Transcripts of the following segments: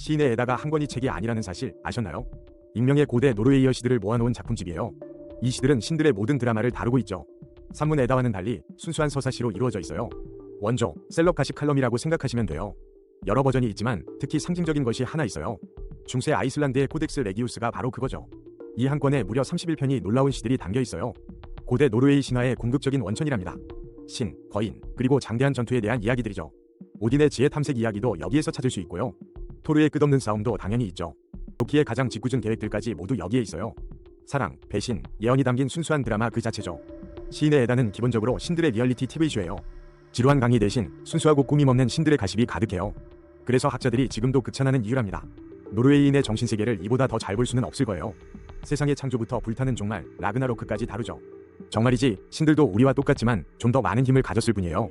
시인의 에다가 한 권이 책이 아니라는 사실 아셨나요? 익명의 고대 노르웨이어 시들을 모아놓은 작품집이에요. 이 시들은 신들의 모든 드라마를 다루고 있죠. 산문 에다와는 달리 순수한 서사시로 이루어져 있어요. 원조, 셀럽가시 칼럼이라고 생각하시면 돼요. 여러 버전이 있지만 특히 상징적인 것이 하나 있어요. 중세 아이슬란드의 코덱스 레기우스가 바로 그거죠. 이 한 권에 무려 31편이 놀라운 시들이 담겨 있어요. 고대 노르웨이 신화의 궁극적인 원천이랍니다. 신, 거인, 그리고 장대한 전투에 대한 이야기들이죠. 오딘의 지혜 탐색 이야기도 여기에서 찾을 수 있고요. 토르의 끝없는 싸움도 당연히 있죠. 로키의 가장 짓궂은 계획들까지 모두 여기에 있어요. 사랑, 배신, 예언이 담긴 순수한 드라마 그 자체죠. 시인의 에다는 기본적으로 신들의 리얼리티 TV쇼예요. 지루한 강의 대신 순수하고 꾸밈없는 신들의 가십이 가득해요. 그래서 학자들이 지금도 극찬하는 이유랍니다. 노르웨이인의 정신세계를 이보다 더 잘 볼 수는 없을 거예요. 세상의 창조부터 불타는 종말, 라그나로크까지 다루죠. 정말이지 신들도 우리와 똑같지만 좀 더 많은 힘을 가졌을 뿐이에요.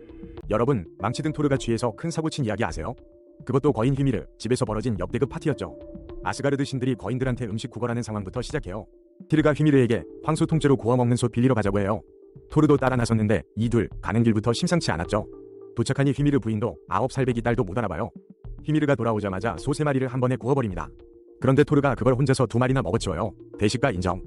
여러분, 망치든 토르가 취해서 큰 사고친 이야기 아세요? 그것도 거인 휘미르, 집에서 벌어진 역대급 파티였죠. 아스가르드 신들이 거인들한테 음식 구걸하는 상황부터 시작해요. 티르가 휘미르에게 황소 통째로 구워 먹는 소 빌리러 가자고 해요. 토르도 따라 나섰는데 이 둘 가는 길부터 심상치 않았죠. 도착하니 휘미르 부인도 9살배기 딸도 못 알아봐요. 휘미르가 돌아오자마자 소 3마리를 한 번에 구워버립니다. 그런데 토르가 그걸 혼자서 2마리나 먹어치워요. 대식가 인정.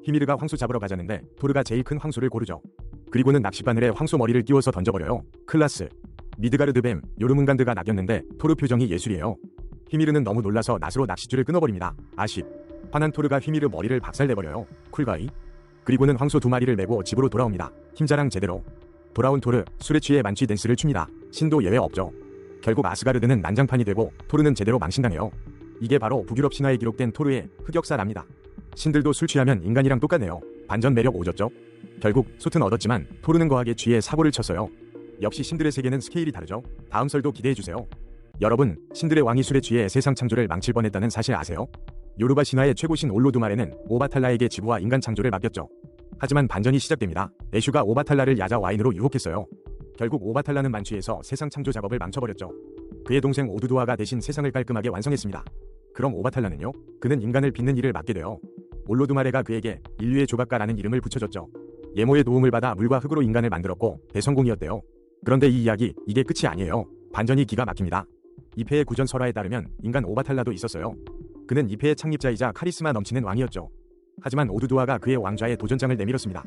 휘미르가 황소 잡으러 가자는데 토르가 제일 큰 황소를 고르죠. 그리고는 낚싯바늘에 황소 머리를 끼워서 던져버려요. 클라스. 미드가르드 뱀, 요르문간드가 낙였는데 토르 표정이 예술이에요. 휘미르는 너무 놀라서 낫으로 낚싯줄을 끊어버립니다. 아쉽. 화난 토르가 휘미르 머리를 박살내버려요. 쿨가이. 그리고는 황소 2마리를 메고 집으로 돌아옵니다. 힘자랑 제대로. 돌아온 토르, 술에 취해 만취 댄스를 춥니다. 신도 예외 없죠. 결국 아스가르드는 난장판이 되고 토르는 제대로 망신당해요. 이게 바로 북유럽 신화에 기록된 토르의 흑역사랍니다. 신들도 술 취하면 인간이랑 똑같네요. 반전 매력 오졌죠? 결국 솥은 얻었지만 토르는 거하게 쥐에 사고를 쳤어요. 역시 신들의 세계는 스케일이 다르죠. 다음 설도 기대해주세요. 여러분, 신들의 왕이 술에 취해 세상 창조를 망칠 뻔했다는 사실 아세요? 요르바 신화의 최고신 올로두마레는 오바탈라에게 지구와 인간 창조를 맡겼죠. 하지만 반전이 시작됩니다. 에슈가 오바탈라를 야자 와인으로 유혹했어요. 결국 오바탈라는 만취해서 세상 창조 작업을 망쳐버렸죠. 그의 동생 오두두아가 대신 세상을 깔끔하게 완성했습니다. 그럼 오바탈라는요? 그는 인간을 빚는 일을 맡게 돼요. 올로두마레가 그에게 인류의 조각가라는 이름을 붙여줬죠. 예모의 도움을 받아 물과 흙으로 인간을 만들었고 대성공이었대요. 그런데 이 이야기, 이게 끝이 아니에요. 반전이 기가 막힙니다. 이페의 구전 설화에 따르면 인간 오바탈라도 있었어요. 그는 이페의 창립자이자 카리스마 넘치는 왕이었죠. 하지만 오두두아가 그의 왕좌에 도전장을 내밀었습니다.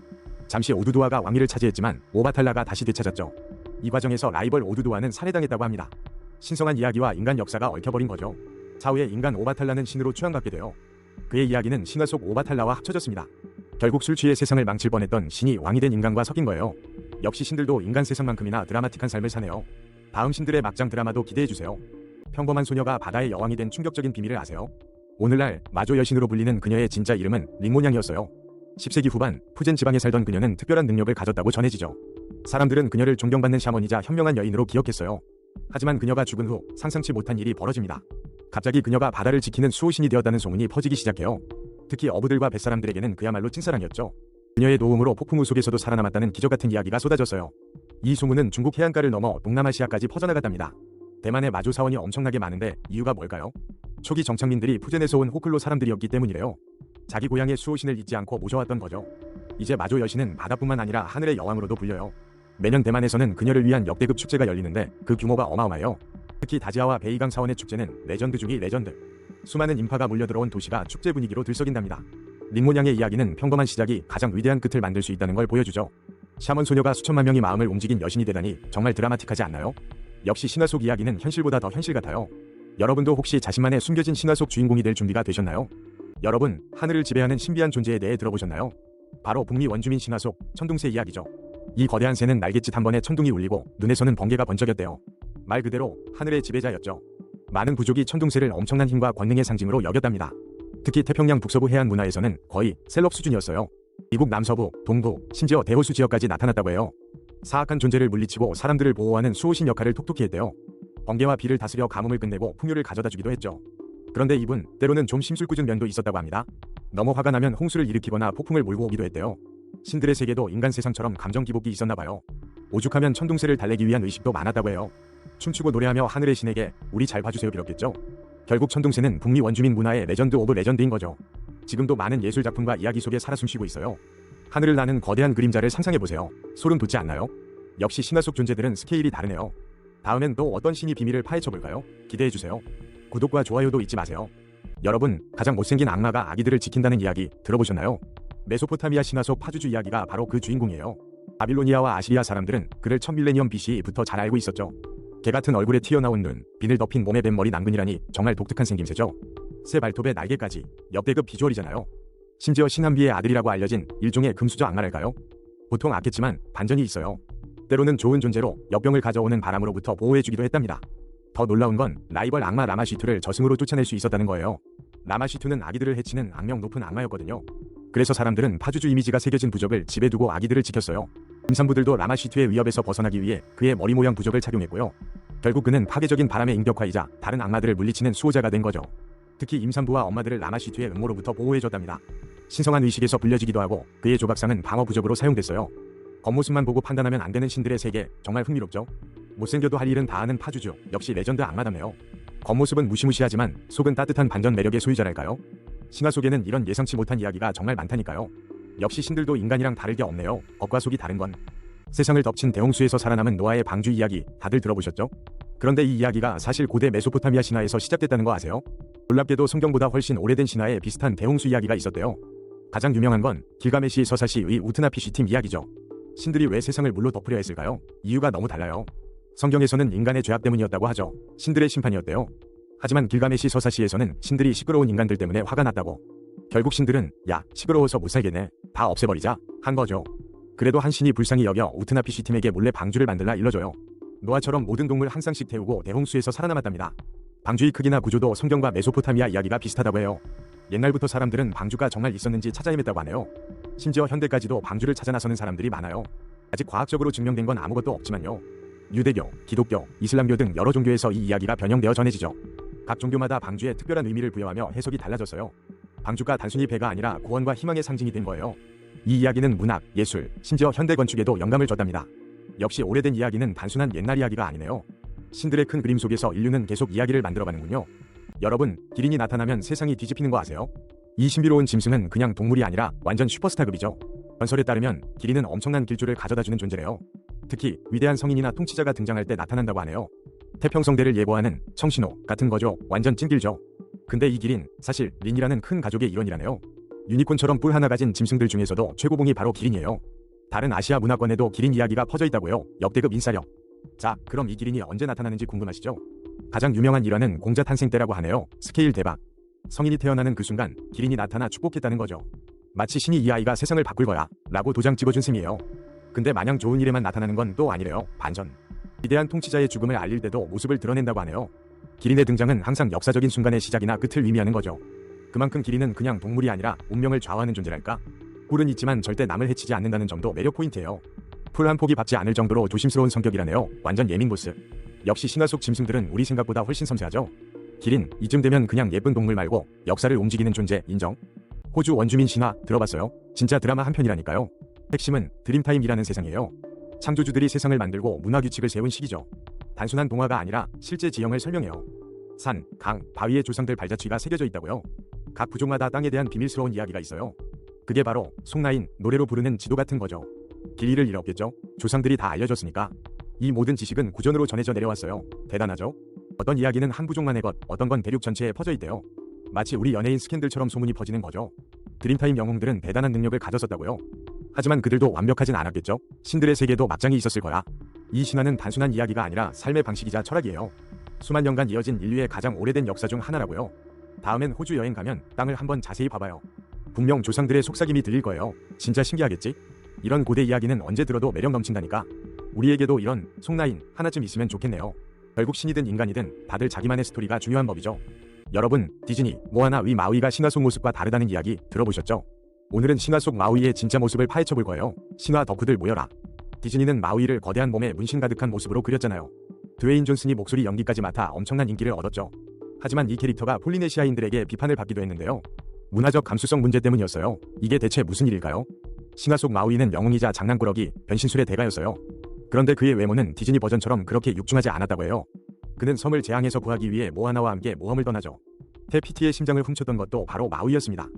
잠시 오두두아가 왕위를 차지했지만 오바탈라가 다시 되찾았죠. 이 과정에서 라이벌 오두두아는 살해당했다고 합니다. 신성한 이야기와 인간 역사가 얽혀버린 거죠. 차후에 인간 오바탈라는 신으로 추앙받게 돼요. 그의 이야기는 신화 속 오바탈라와 합쳐졌습니다. 결국 술 취해 세상을 망칠 뻔했던 신이 왕이 된 인간과 섞인 거예요. 역시 신들도 인간 세상만큼이나 드라마틱한 삶을 사네요. 다음 신들의 막장 드라마도 기대해주세요. 평범한 소녀가 바다의 여왕이 된 충격적인 비밀을 아세요? 오늘날 마조 여신으로 불리는 그녀의 진짜 이름은 링모냥이었어요. 10세기 후반 푸젠 지방에 살던 그녀는 특별한 능력을 가졌다고 전해지죠. 사람들은 그녀를 존경받는 샤먼이자 현명한 여인으로 기억했어요. 하지만 그녀가 죽은 후 상상치 못한 일이 벌어집니다. 갑자기 그녀가 바다를 지키는 수호신이 되었다는 소문이 퍼지기 시작해요. 특히 어부들과 뱃사람들에게는 그야말로 찐사랑이었죠. 그녀의 도움으로 폭풍우 속에서도 살아남았다는 기적 같은 이야기가 쏟아졌어요. 이 소문은 중국 해안가를 넘어 동남아시아까지 퍼져나갔답니다. 대만의 마조 사원이 엄청나게 많은데 이유가 뭘까요? 초기 정착민들이 푸젠에서 온 호클로 사람들이었기 때문이래요. 자기 고향의 수호신을 잊지 않고 모셔왔던 거죠. 이제 마조 여신은 바다뿐만 아니라 하늘의 여왕으로도 불려요. 매년 대만에서는 그녀를 위한 역대급 축제가 열리는데 그 규모가 어마어마해요. 특히 다지아와 베이강 사원의 축제는 레전드 중의 레전드. 수많은 인파가 몰려들어온 도시가 축제 분위기로 들썩인답니다. 링모냥의 이야기는 평범한 시작이 가장 위대한 끝을 만들 수 있다는 걸 보여주죠. 샤먼 소녀가 수천만 명의 마음을 움직인 여신이 되다니 정말 드라마틱하지 않나요? 역시 신화 속 이야기는 현실보다 더 현실 같아요. 여러분도 혹시 자신만의 숨겨진 신화 속 주인공이 될 준비가 되셨나요? 여러분, 하늘을 지배하는 신비한 존재에 대해 들어보셨나요? 바로 북미 원주민 신화 속 천둥새 이야기죠. 이 거대한 새는 날갯짓 한 번에 천둥이 울리고 눈에서는 번개가 번쩍였대요. 말 그대로 하늘의 지배자였죠. 많은 부족이 천둥새를 엄청난 힘과 권능의 상징으로 여겼답니다. 특히 태평양 북서부 해안 문화에서는 거의 셀럽 수준이었어요. 미국 남서부, 동부, 심지어 대호수 지역까지 나타났다고 해요. 사악한 존재를 물리치고 사람들을 보호하는 수호신 역할을 톡톡히 했대요. 번개와 비를 다스려 가뭄을 끝내고 풍요를 가져다 주기도 했죠. 그런데 이분 때로는 좀 심술궂은 면도 있었다고 합니다. 너무 화가 나면 홍수를 일으키거나 폭풍을 몰고 오기도 했대요. 신들의 세계도 인간 세상처럼 감정 기복이 있었나 봐요. 오죽하면 천둥새를 달래기 위한 의식도 많았다고 해요. 춤추고 노래하며 하늘의 신에게 우리 잘 봐주세요 빌었겠죠. 결국 천둥새는 북미 원주민 문화의 레전드 오브 레전드인 거죠. 지금도 많은 예술작품과 이야기 속에 살아 숨쉬고 있어요. 하늘을 나는 거대한 그림자를 상상해보세요. 소름 돋지 않나요? 역시 신화 속 존재들은 스케일이 다르네요. 다음엔 또 어떤 신이 비밀을 파헤쳐볼까요? 기대해주세요. 구독과 좋아요도 잊지 마세요. 여러분, 가장 못생긴 악마가 아기들을 지킨다는 이야기 들어보셨나요? 메소포타미아 신화 속 파주주 이야기가 바로 그 주인공이에요. 바빌로니아와 아시리아 사람들은 그를 1000밀레니엄 BC부터 잘 알고 있었죠. 개같은 얼굴에 튀어나온 눈, 비늘 덮인 몸에 뱀머리 남근이라니 정말 독특한 생김새죠. 새 발톱에 날개까지 역대급 비주얼이잖아요. 심지어 신한비의 아들이라고 알려진 일종의 금수저 악마랄까요? 보통 악했지만 반전이 있어요. 때로는 좋은 존재로 역병을 가져오는 바람으로부터 보호해주기도 했답니다. 더 놀라운 건 라이벌 악마 라마시투를 저승으로 쫓아낼 수 있었다는 거예요. 라마시투는 아기들을 해치는 악명 높은 악마였거든요. 그래서 사람들은 파주주 이미지가 새겨진 부적을 집에 두고 아기들을 지켰어요. 임산부들도 라마시투의 위협에서 벗어나기 위해 그의 머리 모양 부적을 착용했고요. 결국 그는 파괴적인 바람의 인격화이자 다른 악마들을 물리치는 수호자가 된 거죠. 특히 임산부와 엄마들을 라마시투의 음모로부터 보호해줬답니다. 신성한 의식에서 불려지기도 하고 그의 조각상은 방어 부적으로 사용됐어요. 겉모습만 보고 판단하면 안 되는 신들의 세계, 정말 흥미롭죠? 못생겨도 할 일은 다 하는 파주주, 역시 레전드 악마답네요. 겉모습은 무시무시하지만 속은 따뜻한 반전 매력의 소유자랄까요? 신화 속에는 이런 예상치 못한 이야기가 정말 많다니까요. 역시 신들도 인간이랑 다를 게 없네요. 겉과 속이 다른 건. 세상을 덮친 대홍수에서 살아남은 노아의 방주 이야기 다들 들어보셨죠? 그런데 이 이야기가 사실 고대 메소포타미아 신화에서 시작됐다는 거 아세요? 놀랍게도 성경보다 훨씬 오래된 신화에 비슷한 대홍수 이야기가 있었대요. 가장 유명한 건 길가메시 서사시의 우트나피시 팀 이야기죠. 신들이 왜 세상을 물로 덮으려 했을까요? 이유가 너무 달라요. 성경에서는 인간의 죄악 때문이었다고 하죠. 신들의 심판이었대요. 하지만 길가메시 서사시에서는 신들이 시끄러운 인간들 때문에 화가 났다고. 결국 신들은 야, 시끄러워서 못 살겠네, 다 없애버리자 한 거죠. 그래도 한 신이 불쌍히 여겨 우트나피시 팀에게 몰래 방주를 만들라 일러줘요. 노아처럼 모든 동물 한 쌍씩 태우고 대홍수에서 살아남았답니다. 방주의 크기나 구조도 성경과 메소포타미아 이야기가 비슷하다고 해요. 옛날부터 사람들은 방주가 정말 있었는지 찾아 헤맸다고 하네요. 심지어 현대까지도 방주를 찾아 나서는 사람들이 많아요. 아직 과학적으로 증명된 건 아무것도 없지만요. 유대교, 기독교, 이슬람교 등 여러 종교에서 이 이야기가 변형되어 전해지죠. 각 종교마다 방주에 특별한 의미를 부여하며 해석이 달라졌어요. 방주가 단순히 배가 아니라 구원과 희망의 상징이 된 거예요. 이 이야기는 문학, 예술, 심지어 현대 건축에도 영감을 줬답니다. 역시 오래된 이야기는 단순한 옛날 이야기가 아니네요. 신들의 큰 그림 속에서 인류는 계속 이야기를 만들어가는군요. 여러분, 기린이 나타나면 세상이 뒤집히는 거 아세요? 이 신비로운 짐승은 그냥 동물이 아니라 완전 슈퍼스타급이죠. 전설에 따르면 기린은 엄청난 길조를 가져다주는 존재래요. 특히 위대한 성인이나 통치자가 등장할 때 나타난다고 하네요. 태평성대를 예고하는 청신호 같은 거죠. 완전 찐길죠. 근데 이 기린, 사실 린이라는 큰 가족의 일원이라네요. 유니콘처럼 뿔 하나 가진 짐승들 중에서도 최고봉이 바로 기린이에요. 다른 아시아 문화권에도 기린 이야기가 퍼져 있다고요. 역대급 인싸력. 자, 그럼 이 기린이 언제 나타나는지 궁금하시죠? 가장 유명한 일화는 공자 탄생 때라고 하네요. 스케일 대박. 성인이 태어나는 그 순간 기린이 나타나 축복했다는 거죠. 마치 신이 이 아이가 세상을 바꿀 거야 라고 도장 찍어준 셈이에요. 근데 마냥 좋은 일에만 나타나는 건 또 아니래요. 반전. 위대한 통치자의 죽음을 알릴 때도 모습을 드러낸다고 하네요. 기린의 등장은 항상 역사적인 순간의 시작이나 끝을 의미하는 거죠. 그만큼 기린은 그냥 동물이 아니라 운명을 좌우하는 존재랄까? 뿔은 있지만 절대 남을 해치지 않는다는 점도 매력 포인트예요. 풀 한 포기 밟지 않을 정도로 조심스러운 성격이라네요. 완전 예민 보스. 역시 신화 속 짐승들은 우리 생각보다 훨씬 섬세하죠. 기린, 이쯤 되면 그냥 예쁜 동물 말고 역사를 움직이는 존재 인정? 호주 원주민 신화 들어봤어요? 진짜 드라마 한 편이라니까요. 핵심은 드림타임이라는 세상이에요. 창조주들이 세상을 만들고 문화규칙을 세운 시기죠. 단순한 동화가 아니라 실제 지형을 설명해요. 산, 강, 바위의 조상들 발자취가 새겨져 있다고요. 각 부족마다 땅에 대한 비밀스러운 이야기가 있어요. 그게 바로 송나인, 노래로 부르는 지도 같은 거죠. 길 잃을 일 없겠죠? 조상들이 다 알려줬으니까. 이 모든 지식은 구전으로 전해져 내려왔어요. 대단하죠? 어떤 이야기는 한 부족만의 것, 어떤 건 대륙 전체에 퍼져 있대요. 마치 우리 연예인 스캔들처럼 소문이 퍼지는 거죠. 드림타임 영웅들은 대단한 능력을 가졌었다고요. 하지만 그들도 완벽하진 않았겠죠? 신들의 세계도 막장이 있었을 거야. 이 신화는 단순한 이야기가 아니라 삶의 방식이자 철학이에요. 수만 년간 이어진 인류의 가장 오래된 역사 중 하나라고요. 다음엔 호주 여행 가면 땅을 한번 자세히 봐봐요. 분명 조상들의 속삭임이 들릴 거예요. 진짜 신기하겠지? 이런 고대 이야기는 언제 들어도 매력 넘친다니까. 우리에게도 이런 송나인 하나쯤 있으면 좋겠네요. 결국 신이든 인간이든 다들 자기만의 스토리가 중요한 법이죠. 여러분, 디즈니, 모아나 의 마우이가 신화 속 모습과 다르다는 이야기 들어보셨죠? 오늘은 신화 속 마우이의 진짜 모습을 파헤쳐 볼 거예요. 신화 덕후들 모여라. 디즈니는 마우이를 거대한 몸에 문신 가득한 모습으로 그렸잖아요. 드웨인 존슨이 목소리 연기까지 맡아 엄청난 인기를 얻었죠. 하지만 이 캐릭터가 폴리네시아인들에게 비판을 받기도 했는데요. 문화적 감수성 문제 때문이었어요. 이게 대체 무슨 일일까요? 신화 속 마우이는 영웅이자 장난꾸러기, 변신술의 대가였어요. 그런데 그의 외모는 디즈니 버전처럼 그렇게 육중하지 않았다고 해요. 그는 섬을 재앙에서 구하기 위해 모아나와 함께 모험을 떠나죠. 테피티의 심장을 훔쳤던 것도 바로 마우이였습니다.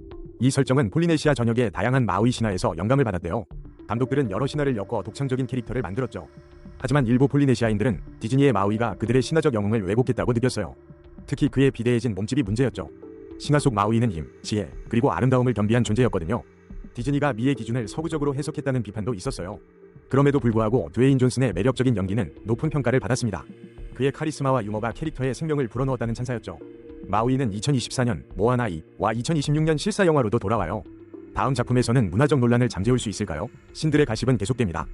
이 설정은 폴리네시아 전역의 다양한 마우이 신화에서 영감을 받았대요. 감독들은 여러 신화를 엮어 독창적인 캐릭터를 만들었죠. 하지만 일부 폴리네시아인들은 디즈니의 마우이가 그들의 신화적 영웅을 왜곡했다고 느꼈어요. 특히 그의 비대해진 몸집이 문제였죠. 신화 속 마우이는 힘, 지혜, 그리고 아름다움을 겸비한 존재였거든요. 디즈니가 미의 기준을 서구적으로 해석했다는 비판도 있었어요. 그럼에도 불구하고 드웨인 존슨의 매력적인 연기는 높은 평가를 받았습니다. 그의 카리스마와 유머가 캐릭터의 생명을 불어넣었다는 찬사였죠. 마우이는 2024년 모아나 2와 2026년 실사 영화로도 돌아와요. 다음 작품에서는 문화적 논란을 잠재울 수 있을까요? 신들의 가십은 계속됩니다.